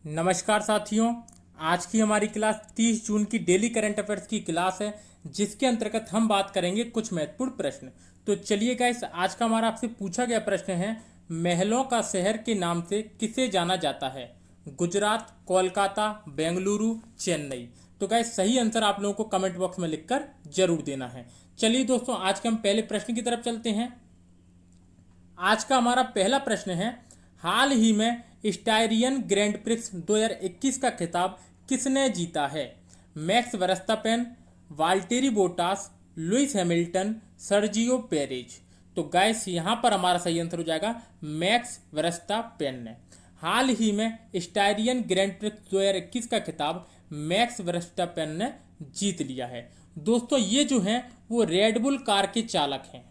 नमस्कार साथियों। आज की हमारी क्लास 30 जून की डेली करंट अफेयर्स की क्लास है, जिसके अंतर्गत हम बात करेंगे कुछ महत्वपूर्ण प्रश्न। तो चलिए गाइस, आज का हमारा आपसे पूछा गया प्रश्न है, महलों का शहर के नाम से किसे जाना जाता है? गुजरात, कोलकाता, बेंगलुरु, चेन्नई। तो गाइस, सही आंसर आप लोगों को कमेंट बॉक्स में लिखकर जरूर देना है। चलिए दोस्तों, आज के हम पहले प्रश्न की तरफ चलते हैं। आज का हमारा पहला प्रश्न है, हाल ही में स्टायरियन ग्रैंड प्रिक्स 2021 का खिताब किसने जीता है? Max Verstappen, Valtteri Bottas, Lewis Hamilton, Sergio Perez. तो गाइस, यहां पर हमारा सही आंसर हो जाएगा मैक्स वर्स्टापेन ने। हाल ही में स्टायरियन ग्रैंड प्रिक्स 2021 का खिताब मैक्स वर्स्टापेन ने जीत लिया है। दोस्तों, ये जो हैं वो रेडबुल कार के चालक हैं।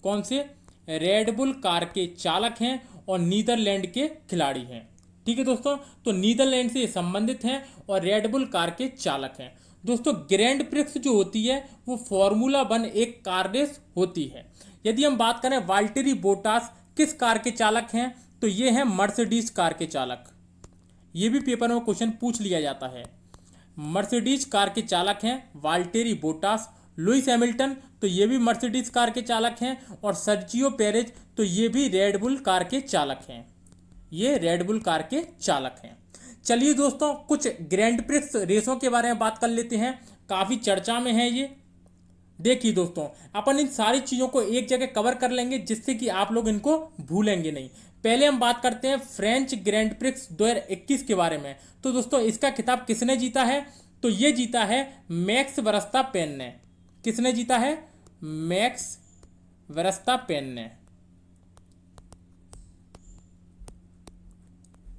कौन से? रेडबुल कार के चालक हैं और नीदरलैंड के खिलाड़ी हैं। ठीक है दोस्तों, तो नीदरलैंड से संबंधित हैं और रेडबुल कार के चालक हैं। दोस्तों, ग्रैंड प्रिक्स जो होती है वो फॉर्मूला 1 एक कार रेस होती है। यदि हम बात करें वाल्टेरी बोटास किस कार के चालक हैं, तो ये हैं मर्सिडीज कार के चालक। ये भी पेपर में क्वेश्चन पूछ लिया जाता है। मर्सिडीज कार के चालक हैं वाल्टेरी बोटास। लुइस हैमिल्टन, तो ये भी मर्सिडीज कार के चालक हैं। और सर्जियो पेरेज, तो ये भी रेडबुल कार के चालक हैं। ये रेडबुल कार के चालक हैं। चलिए दोस्तों, कुछ ग्रैंड प्रिक्स रेसों के बारे में बात कर लेते हैं। काफ़ी चर्चा में है ये। देखिए दोस्तों, अपन इन सारी चीज़ों को एक जगह कवर कर लेंगे, जिससे कि आप लोग इनको भूलेंगे नहीं। पहले हम बात करते हैं फ्रेंच ग्रैंड प्रिक्स 2021 के बारे में। तो दोस्तों, इसका खिताब किसने जीता है? तो ये जीता है मैक्स वर्स्टापेन ने। किसने जीता है? मैक्स वर्स्टापेन ने।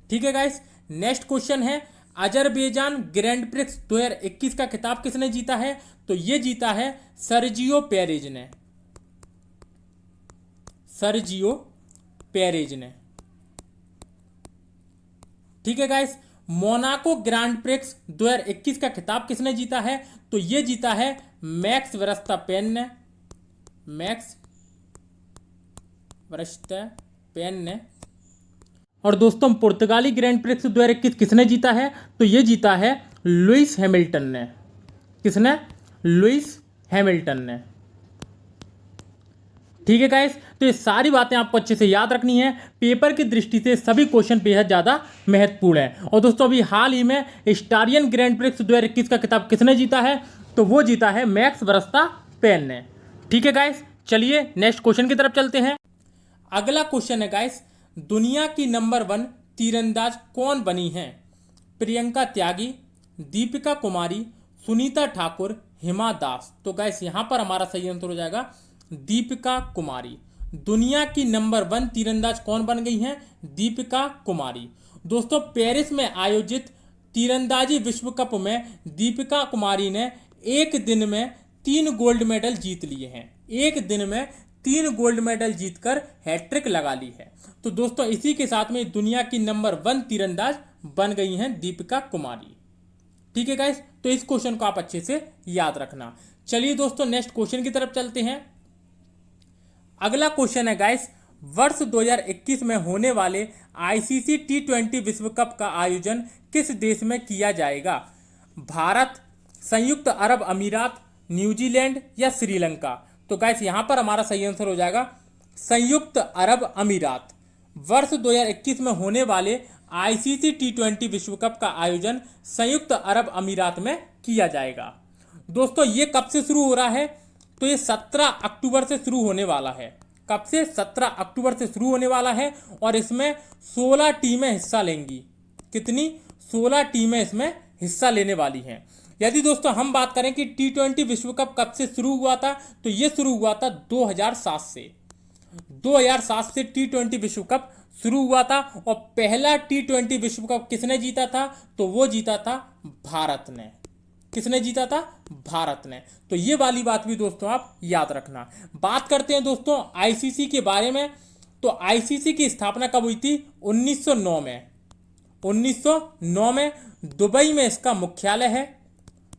ठीक है गाइस, नेक्स्ट क्वेश्चन है, अजरबैजान ग्रैंड प्रिक्स 2021 का खिताब किसने जीता है? तो ये जीता है सर्जियो पेरेज ने। सर्जियो पेरेज ने। ठीक है गाइस, मोनाको ग्रैंड प्रिक्स 2021 का खिताब किसने जीता है? तो ये जीता है मैक्स वर्स्टापेन ने। मैक्स वर्स्टापेन ने। और दोस्तों, पुर्तगाली ग्रैंड प्रिक्स 2021 किसने जीता है? तो ये जीता है लुइस हैमिल्टन ने। किसने? लुइस हैमिल्टन ने। ठीक है गाइस, तो ये सारी बातें आपको अच्छे से याद रखनी है। पेपर की दृष्टि से सभी क्वेश्चन बेहद ज़्यादा महत्वपूर्ण है। और दोस्तों, अभी हाल ही में स्टारियन ग्रैंड प्रिक्स 2021 का खिताब किसने जीता है? तो वो जीता है मैक्स वर्स्टापेन ने। ठीक है गाइस, चलिए नेक्स्ट क्वेश्चन की तरफ चलते हैं। अगला क्वेश्चन है गाइस, दुनिया की नंबर 1 तीरंदाज कौन बनी हैं? प्रियंका त्यागी, दीपिका कुमारी, सुनीता ठाकुर, हिमा दास। तो गाइस, यहां पर हमारा सही आंसर हो जाएगा दीपिका कुमारी। दुनिया की नंबर 1 तीरंदाज कौन बन गई हैं? दीपिका कुमारी। दोस्तों, पेरिस में आयोजित तीरंदाजी विश्व कप में दीपिका कुमारी ने एक दिन में 3 गोल्ड मेडल जीत लिए हैं। एक दिन में 3 गोल्ड मेडल जीतकर हैट्रिक लगा ली है। तो दोस्तों, इसी के साथ में दुनिया की नंबर 1 तीरंदाज बन गई हैं दीपिका कुमारी। ठीक है गाइस, तो इस क्वेश्चन को आप अच्छे से याद रखना। चलिए दोस्तों, नेक्स्ट क्वेश्चन की तरफ चलते हैं। अगला क्वेश्चन है गाइस, वर्ष 2021 में होने वाले आईसीसी T20 विश्व कप का आयोजन किस देश में किया जाएगा? भारत, संयुक्त अरब अमीरात, न्यूजीलैंड या श्रीलंका? तो गाइस, यहां पर हमारा सही आंसर हो जाएगा संयुक्त अरब अमीरात। वर्ष 2021 में होने वाले आईसीसी T20 विश्व कप का आयोजन संयुक्त अरब अमीरात में किया जाएगा। दोस्तों, ये कब से शुरू हो रहा है? तो ये 17 अक्टूबर से शुरू होने वाला है। कब से? 17 अक्टूबर से शुरू होने वाला है। और इसमें 16 टीमें हिस्सा लेंगी। कितनी? 16 टीमें इसमें हिस्सा लेने वाली हैं। यदि दोस्तों हम बात करें कि T20 विश्व कप कब से शुरू हुआ था, तो ये शुरू हुआ था 2007 से। 2007 से T20 विश्व कप शुरू हुआ था। और पहला T20 विश्व कप किसने जीता था? तो वो जीता था भारत ने। किसने जीता था? भारत ने। तो ये वाली बात भी दोस्तों आप याद रखना। बात करते हैं दोस्तों आईसीसी के बारे में। तो आईसीसी की स्थापना कब हुई थी? 1909 में। 1909 में दुबई में इसका मुख्यालय है।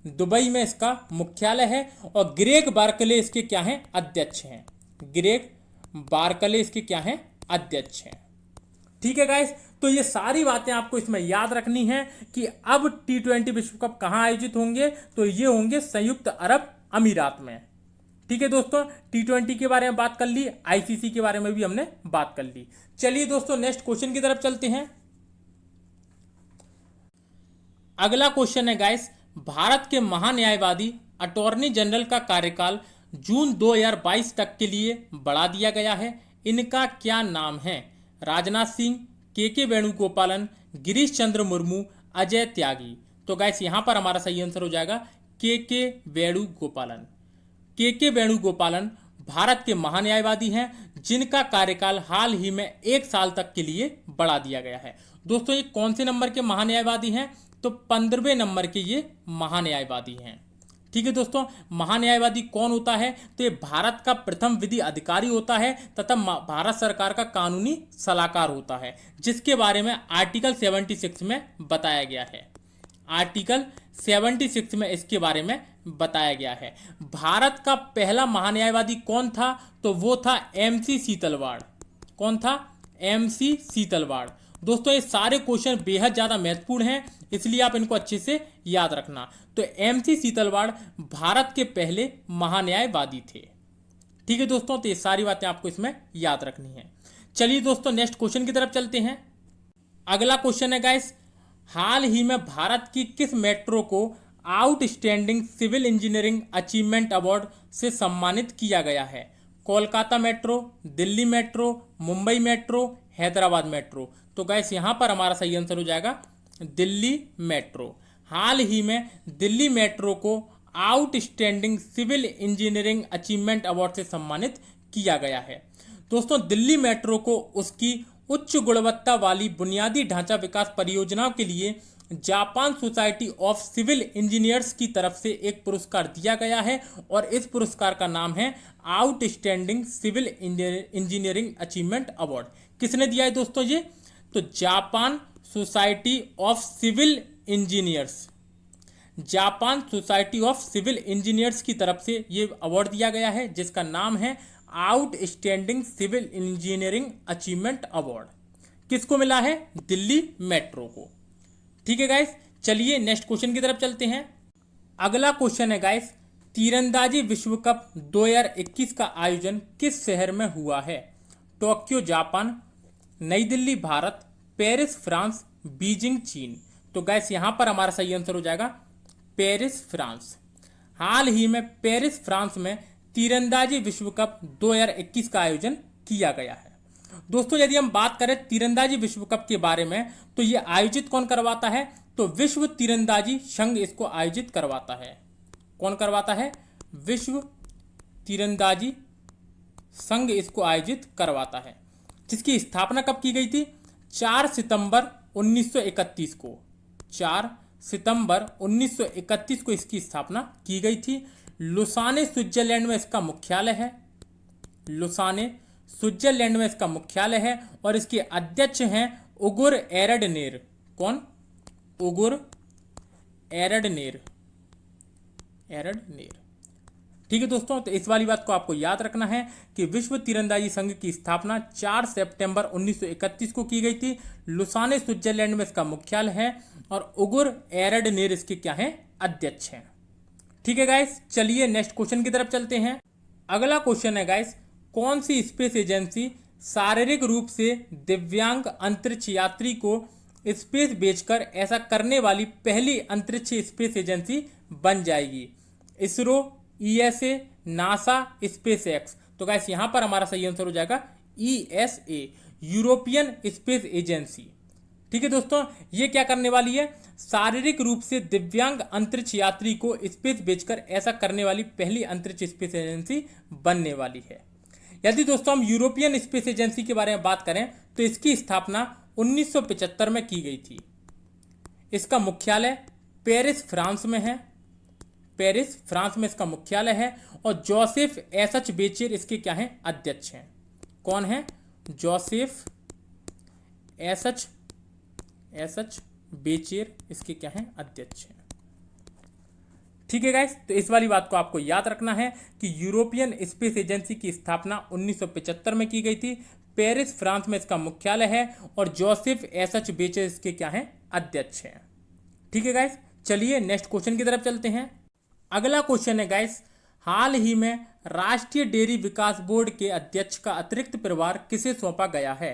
दुबई में इसका मुख्यालय है। और ग्रेग बार्कले इसके क्या हैं? अध्यक्ष हैं। ग्रेग बार्कले इसके क्या हैं? अध्यक्ष हैं। ठीक है गाइस, तो ये सारी बातें आपको इसमें याद रखनी है कि अब T20 विश्व कप कहाँ आयोजित होंगे, तो ये होंगे संयुक्त अरब अमीरात में। ठीक है दोस्तों, T20 के बारे में बात कर ली, ICC के बारे में भी हमने बात कर ली। चलिए दोस्तों नेक्स्ट क्वेश्चन की तरफ चलते हैं। अगला क्वेश्चन है गाइस, भारत के महान्यायवादी अटॉर्नी जनरल का कार्यकाल जून 2022 तक के लिए बढ़ा दिया गया है। इनका क्या नाम है? राजनाथ सिंह, के वेणुगोपालन, गिरीश चंद्र मुर्मू, अजय त्यागी। तो गाइस यहां पर हमारा सही आंसर हो जाएगा के वेणुगोपालन। के वेणुगोपालन भारत के महान्यायवादी हैं जिनका कार्यकाल हाल ही में 1 साल तक के लिए बढ़ा दिया गया है। दोस्तों ये कौन से नंबर के महान्यायवादी हैं? तो 15वें नंबर के ये महान्यायवादी हैं। ठीक है दोस्तों, महान्यायवादी कौन होता है? तो ये भारत का प्रथम विधि अधिकारी होता है तथा भारत सरकार का कानूनी सलाहकार होता है, जिसके बारे में आर्टिकल 76 में बताया गया है। आर्टिकल 76 में इसके बारे में बताया गया है। भारत का पहला महान्यायवादी कौन था? तो वो था MC सीतलवाड़। कौन था? MC सीतलवाड़। दोस्तों ये सारे क्वेश्चन बेहद ज़्यादा महत्वपूर्ण हैं, इसलिए आप इनको अच्छे से याद रखना। तो MC सीतलवाड़ भारत के पहले महान्यायवादी थे। ठीक है दोस्तों, तो ये सारी बातें आपको इसमें याद रखनी है। चलिए दोस्तों नेक्स्ट क्वेश्चन की तरफ चलते हैं। अगला क्वेश्चन है गाइस, हाल ही में भारत की किस मेट्रो को outstanding civil engineering achievement award से सम्मानित किया गया है? Kolkata metro, Delhi metro, Mumbai metro, Hyderabad metro. तो गाइस यहां पर हमारा सही आंसर हो जाएगा दिल्ली मेट्रो। हाल ही में दिल्ली मेट्रो को outstanding civil engineering achievement award से सम्मानित किया गया है। दोस्तों दिल्ली मेट्रो को उसकी उच्च गुणवत्ता वाली बुनियादी ढांचा विकास परियोजनाओं के लिए Japan Society of Civil Engineers की तरफ से एक पुरस्कार दिया गया है और इस पुरस्कार का नाम है outstanding civil engineering achievement award. किसने दिया है दोस्तों ये? तो Japan Society of Civil Engineers, Japan Society of Civil Engineers की तरफ से ये अवार्ड दिया गया है, जिसका नाम है outstanding civil engineering achievement award. किसको मिला है? दिल्ली मेट्रो को। ठीक है गाइस, चलिए नेक्स्ट क्वेश्चन की तरफ चलते हैं। अगला क्वेश्चन है गाइस, तीरंदाजी विश्व कप 2021 का आयोजन किस शहर में हुआ है? टोक्यो जापान, नई Delhi Bharat, Paris France, Beijing चीन। तो गाइस यहां पर हमारा सही आंसर हो जाएगा पेरिस फ्रांस। हाल ही में पेरिस फ्रांस में तीरंदाजी विश्व कप 2021 का आयोजन किया गया है। दोस्तों यदि हम बात करें तीरंदाजी विश्व कप के बारे में, तो ये आयोजित कौन करवाता है? तो विश्व तीरंदाजी संघ इसको आयोजित करवाता है। कौन करवाता है? विश्व तीरंदाजी संघ इसको आयोजित करवाता है, जिसकी स्थापना कब की गई थी? 4 सितंबर 1931 को। 4 सितंबर 1931 को इसकी स्थापना की गई थी। लुसाने स्विट्जरलैंड में इसका मुख्यालय है। लुसाने स्विट्जरलैंड में इसका मुख्यालय है और इसके अध्यक्ष हैं उगुर एरडनेर। कौन? उगुर एरडनेर। एरडनेर। ठीक है दोस्तों, तो इस वाली बात को आपको याद रखना है कि विश्व तीरंदाजी संघ की स्थापना 4 सितंबर 1931 को की गई थी। लुसाने स्विट्जरलैंड में इसका मुख्यालय है और उगुर एरडनेर इसके क्या हैं? अध्यक्ष हैं। ठीक है गाइस, चलिए नेक्स्ट क्वेश्चन की तरफ चलते हैं। अगला क्वेश्चन है गाइस, कौन सी स्पेस एजेंसी शारीरिक रूप से दिव्यांग अंतरिक्ष यात्री को स्पेस भेजकर ऐसा करने वाली पहली अंतरिक्ष स्पेस एजेंसी बन जाएगी? ISRO, ESA, NASA, space x. तो गाइस यहां पर हमारा सही आंसर हो जाएगा ESA, यूरोपियन स्पेस एजेंसी। ठीक है दोस्तों, ये क्या करने वाली है? शारीरिक रूप से दिव्यांग अंतरिक्ष यात्री को स्पेस भेजकर ऐसा करने वाली पहली अंतरिक्ष स्पेस एजेंसी बनने वाली है। यदि दोस्तों हम यूरोपियन स्पेस एजेंसी के बारे में बात करें तो इसकी स्थापना 1975 में की गई थी। इसका मुख्यालय पेरिस फ्रांस में है। पेरिस फ्रांस में इसका मुख्यालय है और जोसेफ एसएच बेचेर इसके क्या हैं? अध्यक्ष हैं। कौन है? जोसेफ एसएच बेचेर इसके क्या हैं? अध्यक्ष हैं। ठीक है गाइस, तो इस वाली बात को आपको याद रखना है कि यूरोपियन स्पेस एजेंसी की स्थापना 1975 में की गई थी। पेरिस फ्रांस में इसका मुख्यालय है और जोसेफ एच बेचे इसके क्या हैं, अध्यक्ष हैं। ठीक है गाइस, चलिए नेक्स्ट क्वेश्चन की तरफ चलते हैं। अगला क्वेश्चन है गाइस, हाल ही में राष्ट्रीय डेयरी विकास बोर्ड के अध्यक्ष का अतिरिक्त प्रभार किसे सौंपा गया है?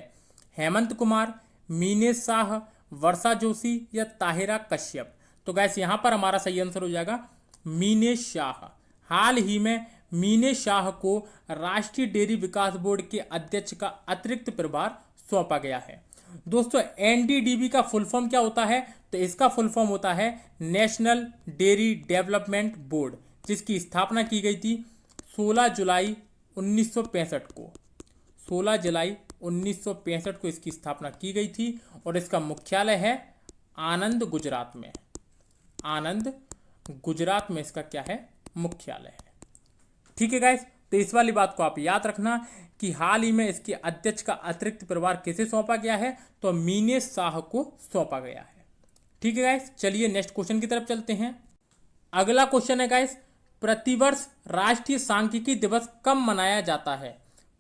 हेमंत कुमार, मीनेश शाह, वर्षा जोशी या ताहिरा कश्यप? तो गाइस यहां पर हमारा सही आंसर हो जाएगा मीनेश शाह। हाल ही में मीनेश शाह को राष्ट्रीय डेयरी विकास बोर्ड के अध्यक्ष का अतिरिक्त प्रभार सौंपा गया है। दोस्तों एनडीडीबी का फुल फॉर्म क्या होता है? तो इसका फुल फॉर्म होता है नेशनल डेयरी डेवलपमेंट बोर्ड, जिसकी स्थापना की गई थी 16 जुलाई 1965 को। 16 जुलाई 1965 को इसकी स्थापना की गई थी और इसका मुख्यालय है आनंद, गुजरात में। आनंद, गुजरात में इसका क्या है, मुख्यालय है। ठीक है गाइस, तो इस वाली बात को आप याद रखना कि हाल ही में इसके अध्यक्ष का अतिरिक्त प्रभार किसे सौंपा गया है? तो मीनेश शाह को सौंपा गया है। ठीक है गाइस, चलिए नेक्स्ट क्वेश्चन की तरफ चलते हैं। अगला क्वेश्चन है गाइस, प्रतिवर्ष राष्ट्रीय सांख्यिकी दिवस कब मनाया जाता है?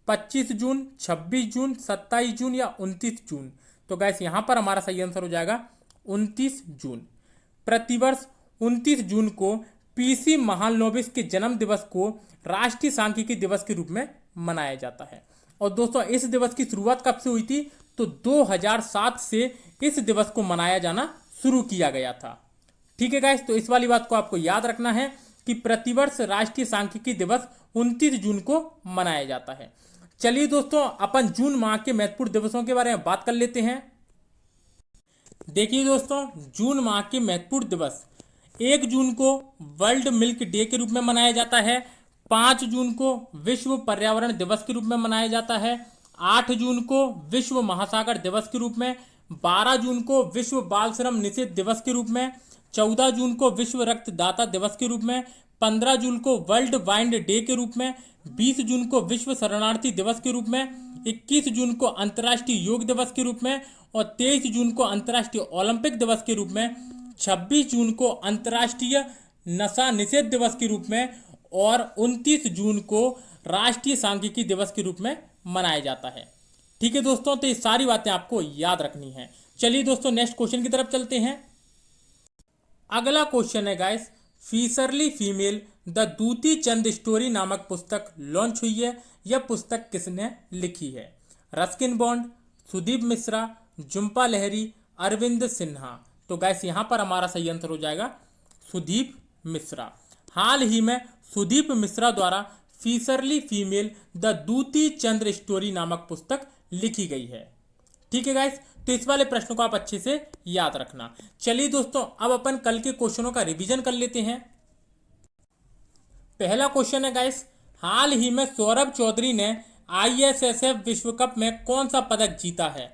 25 जून, 26 जून, 27 जून या 29 जून? तो गाइस यहां पर हमारा सही आंसर हो जाएगा 29 जून। प्रतिवर्ष 29 जून को पीसी महालनोबिस के जन्म दिवस को राष्ट्रीय सांख्यिकी दिवस के रूप में मनाया जाता है। और दोस्तों इस दिवस की शुरुआत कब से हुई थी? तो 2007 से इस दिवस को मनाया जाना शुरू किया गया था। ठीक है गाइस, तो इस वाली बात को आपको याद रखना है कि प्रतिवर्ष राष्ट्रीय सांख्यिकी दिवस 29 जून को मनाया जाता है। चलिए दोस्तों, अपन जून माह के महत्वपूर्ण दिवसों के बारे में बात कर लेते हैं। देखिए दोस्तों, जून माह के महत्वपूर्ण दिवस, 1 जून को वर्ल्ड मिल्क डे के रूप में मनाया जाता है। 5 जून को विश्व पर्यावरण दिवस के रूप में मनाया जाता है। 8 जून को विश्व महासागर दिवस के रूप में। 12 जून को विश्व बाल श्रम निषेध दिवस के रूप में। 14 जून को विश्व रक्तदाता दिवस के रूप में। 15 जून को वर्ल्ड वाइल्ड डे के रूप में। 20 जून को विश्व शरणार्थी दिवस के रूप में। 21 जून को अंतर्राष्ट्रीय योग दिवस के रूप में और 23 जून को अंतर्राष्ट्रीय ओलंपिक दिवस के रूप में। 26 जून को अंतर्राष्ट्रीय नशा निषेध दिवस के रूप में और 29 जून को राष्ट्रीय सांख्यिकी दिवस के रूप में मनाया जाता है। ठीक है दोस्तों, तो ये सारी बातें आपको याद रखनी है। चलिए दोस्तों नेक्स्ट क्वेश्चन की तरफ चलते हैं। अगला क्वेश्चन है guys, फिशरली female the Dutee Chand story नामक पुस्तक लॉन्च हुई है। यह पुस्तक किसने लिखी है? रस्किन बॉन्ड, सुदीप मिश्रा, जुम्पा लहरी, अरविंद सिन्हा? तो गाइस यहां पर हमारा सही आंसर हो जाएगा सुदीप मिश्रा। हाल ही में सुदीप मिश्रा द्वारा फिशरली female the Dutee Chandra story नामक पुस्तक लिखी गई है। ठीक है गाइस, तो इस वाले प्रश्न को आप अच्छे से याद रखना। चलिए दोस्तों, अब अपन कल के क्वेश्चनों का रिवीजन कर लेते हैं। पहला क्वेश्चन है गाइस, हाल ही में सौरभ चौधरी ने ISSF विश्व कप में कौन सा पदक जीता है?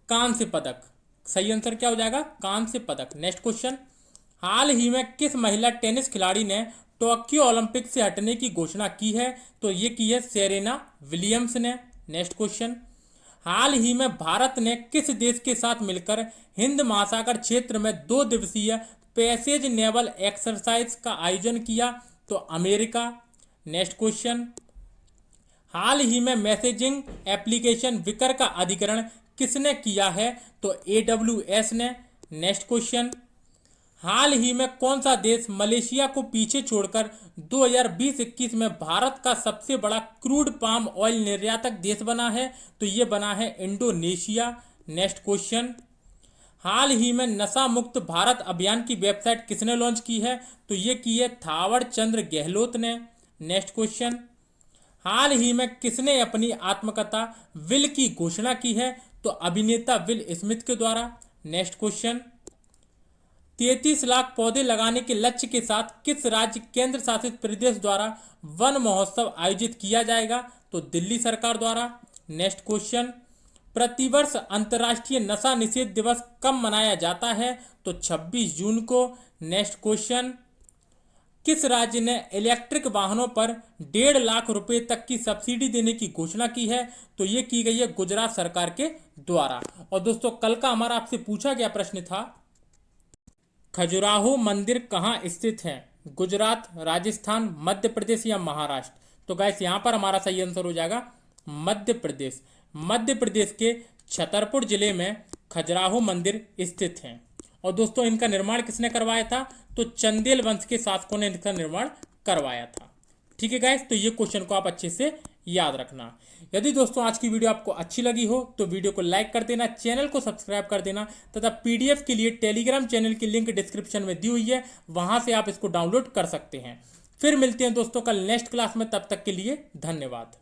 कांस्य पदक। सही आंसर क्या हो जाएगा? कांस्य पदक। नेक्स्ट क्वेश्चन, हाल ही में किस महिला टेनिस खिलाड़ी ने टोक्यो ओलंपिक से हटने की घोषणा की है? तो ये की है सेरेना विलियम्स ने। नेक्स्ट क्वेश्चन, हाल ही में भारत ने किस देश के साथ मिलकर हिंद महासागर क्षेत्र में 2 दिवसीय पैसेज नेवल एक्सरसाइज का आयोजन किया? तो अमेरिका। नेक्स्ट क्वेश्चन, हाल ही में मैसेजिंग एप्लीकेशन विकर का अधिग्रहण किसने किया है? तो AWS ने। नेक्स्ट क्वेश्चन, हाल ही में कौन सा देश मलेशिया को पीछे छोड़कर 2020-21 में भारत का सबसे बड़ा क्रूड पाम ऑयल निर्यातक देश बना है? तो ये बना है इंडोनेशिया। नेक्स्ट क्वेश्चन, हाल ही में नशा मुक्त भारत अभियान की वेबसाइट किसने लॉन्च की है? तो ये की है थावर चंद्र गहलोत ने। नेक्स्ट क्वेश्चन, हाल ही में किसने अपनी आत्मकथा विल की घोषणा की है? तो अभिनेता विल स्मिथ के द्वारा। नेक्स्ट क्वेश्चन, 33 लाख पौधे लगाने के लक्ष्य के साथ किस राज्य केंद्र शासित प्रदेश द्वारा वन महोत्सव आयोजित किया जाएगा? तो दिल्ली सरकार द्वारा। नेक्स्ट क्वेश्चन, प्रतिवर्ष अंतर्राष्ट्रीय नशा निषेध दिवस कब मनाया जाता है? तो 26 जून को। नेक्स्ट क्वेश्चन, किस राज्य ने इलेक्ट्रिक वाहनों पर 1.5 लाख रुपए तक की सब्सिडी देने की घोषणा की है? तो ये की गई है गुजरात सरकार के द्वारा। और दोस्तों कल का हमारा आपसे पूछा गया प्रश्न था, खजुराहो मंदिर कहाँ स्थित है? गुजरात, राजस्थान, मध्य प्रदेश या महाराष्ट्र? तो गाइस यहाँ पर हमारा सही आंसर हो जाएगा मध्य प्रदेश। मध्य प्रदेश के छतरपुर जिले में खजुराहो मंदिर स्थित हैं। और दोस्तों इनका निर्माण किसने करवाया था? तो चंदेल वंश के शासकों ने इनका निर्माण करवाया था। ठीक है गाइस, तो ये क्वेश्चन को आप अच्छे से याद रखना। यदि दोस्तों आज की वीडियो आपको अच्छी लगी हो तो वीडियो को लाइक कर देना, चैनल को सब्सक्राइब कर देना तथा पीडीएफ के लिए टेलीग्राम चैनल की लिंक डिस्क्रिप्शन में दी हुई है, वहां से आप इसको डाउनलोड कर सकते हैं। फिर मिलते हैं दोस्तों कल नेक्स्ट क्लास में, तब तक के लिए धन्यवाद।